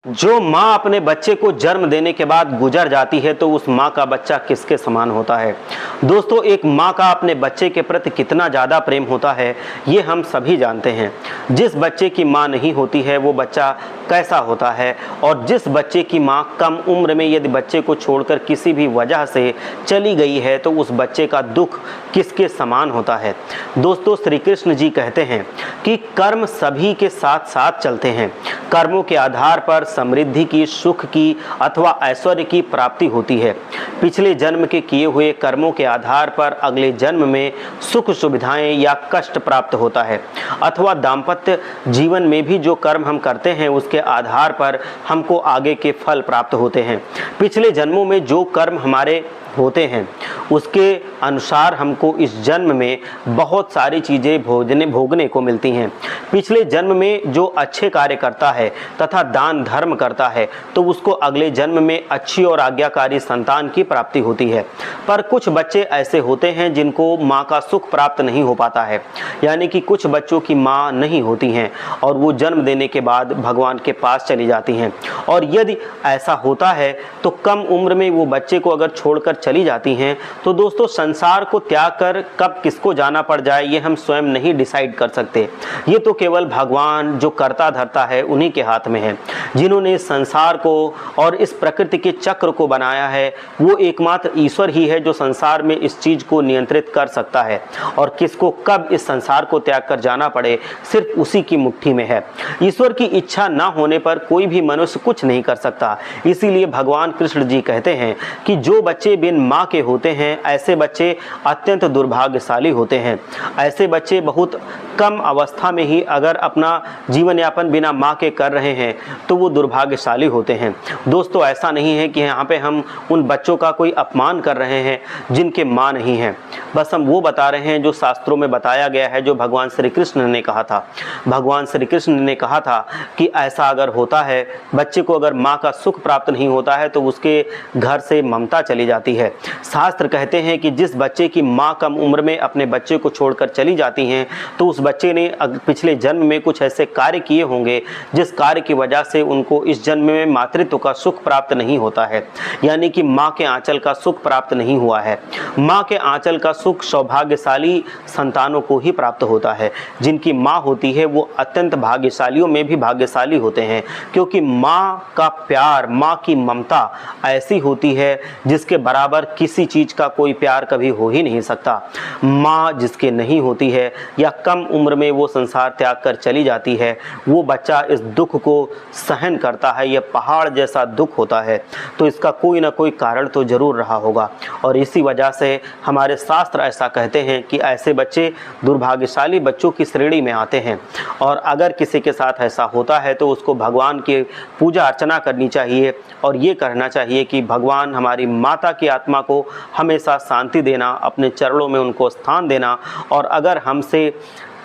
जो माँ अपने बच्चे को जन्म देने के बाद गुजर जाती है तो उस माँ का बच्चा किसके समान होता है। दोस्तों, एक माँ का अपने बच्चे के प्रति कितना ज़्यादा प्रेम होता है ये हम सभी जानते हैं। जिस बच्चे की माँ नहीं होती है वो बच्चा कैसा होता है, और जिस बच्चे की माँ कम उम्र में यदि बच्चे को छोड़कर किसी भी वजह से चली गई है तो उस बच्चे का दुख किसके समान होता है। दोस्तों, श्री कृष्ण जी कहते हैं कि कर्म सभी के साथ साथ चलते हैं। कर्मों के आधार पर समृद्धि की, सुख की अथवा ऐश्वर्य की प्राप्ति होती है। पिछले जन्म के किए हुए कर्मों के आधार पर अगले जन्म में सुख सुविधाएं या कष्ट प्राप्त होता है, अथवा दाम्पत्य जीवन में भी जो कर्म हम करते हैं उसके आधार पर हमको आगे के फल प्राप्त होते हैं। पिछले जन्मों में जो कर्म हमारे होते हैं उसके अनुसार हमको इस जन्म में बहुत सारी चीज़ें भोगने को मिलती हैं। पिछले जन्म में जो अच्छे कार्य करता है तथा दान धर्म करता है तो उसको अगले जन्म में अच्छी और आज्ञाकारी संतान की प्राप्ति होती है। पर कुछ बच्चे ऐसे होते हैं जिनको माँ का सुख प्राप्त नहीं हो पाता है, यानी कि कुछ बच्चों की माँ नहीं होती हैं और वो जन्म देने के बाद भगवान के पास चली जाती हैं। और यदि ऐसा होता है तो कम उम्र में वो बच्चे को अगर छोड़कर चली जाती हैं तो दोस्तों, संसार को त्याग कर कब किसको जाना पड़ जाए ये हम स्वयं नहीं डिसाइड कर सकते। ये तो केवल भगवान जो करता धरता है उन्हीं के हाथ में है। जिन्होंने इस संसार को और इस प्रकृति के चक्र को बनाया है वो एकमात्र ईश्वर ही है जो संसार में इस चीज को नियंत्रित कर सकता है, और किसको कब इस संसार को त्याग कर जाना पड़े सिर्फ उसी की मुट्ठी में है। ईश्वर की इच्छा ना होने पर कोई भी मनुष्य कुछ नहीं कर सकता। इसीलिए भगवान कृष्ण जी कहते हैं कि जो बच्चे बिन माँ के होते हैं ऐसे बच्चे अत्यंत दुर्भाग्यशाली होते हैं। ऐसे बच्चे बहुत कम अवस्था में ही अगर अपना जीवन यापन बिना माँ के कर रहे हैं तो वो दुर्भाग्यशाली होते हैं। दोस्तों, ऐसा नहीं है कि यहाँ पे हम उन बच्चों का कोई अपमान कर रहे हैं जिनके माँ नहीं है। बस हम वो बता रहे हैं जो शास्त्रों में बताया गया है, जो भगवान श्री कृष्ण ने कहा था। भगवान श्री कृष्ण ने कहा था कि ऐसा अगर होता है, बच्चे को अगर माँ का सुख प्राप्त नहीं होता है तो उसके घर से ममता चली जाती है। शास्त्र कहते हैं कि जिस बच्चे की माँ कम उम्र में अपने बच्चे को छोड़कर चली जाती हैं तो उस बच्चे ने पिछले जन्म में कुछ ऐसे कार्य किए होंगे जिस कार्य की वजह से उनको इस जन्म में मातृत्व का सुख प्राप्त नहीं होता है, यानी कि माँ के आंचल का सुख प्राप्त नहीं हुआ है। माँ के आंचल का सुख सौभाग्यशाली संतानों को ही प्राप्त होता है। जिनकी माँ होती है वो अत्यंत भाग्यशालियों में भी भाग्यशाली होते हैं, क्योंकि माँ का प्यार, माँ की ममता ऐसी होती है जिसके बराबर किसी चीज का कोई प्यार कभी हो ही नहीं सकता। माँ जिसके नहीं होती है या कम उम्र में वो संसार त्याग कर चली जाती है, वो बच्चा इस दुख को सहन करता है। यह पहाड़ जैसा दुख होता है, तो इसका कोई ना कोई कारण तो जरूर रहा होगा। और इसी वजह से हमारे शास्त्र ऐसा कहते हैं कि ऐसे बच्चे दुर्भाग्यशाली बच्चों की श्रेणी में आते हैं। और अगर किसी के साथ ऐसा होता है तो उसको भगवान की पूजा अर्चना करनी चाहिए और ये कहना चाहिए कि भगवान हमारी माता की आत्मा को हमेशा शांति देना, अपने चरणों में उनको स्थान देना। और अगर हमसे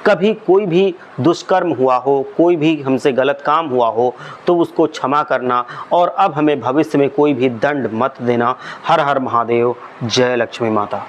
कभी कोई भी दुष्कर्म हुआ हो, कोई भी हमसे गलत काम हुआ हो तो उसको क्षमा करना, और अब हमें भविष्य में कोई भी दंड मत देना। हर हर महादेव। जय लक्ष्मी माता।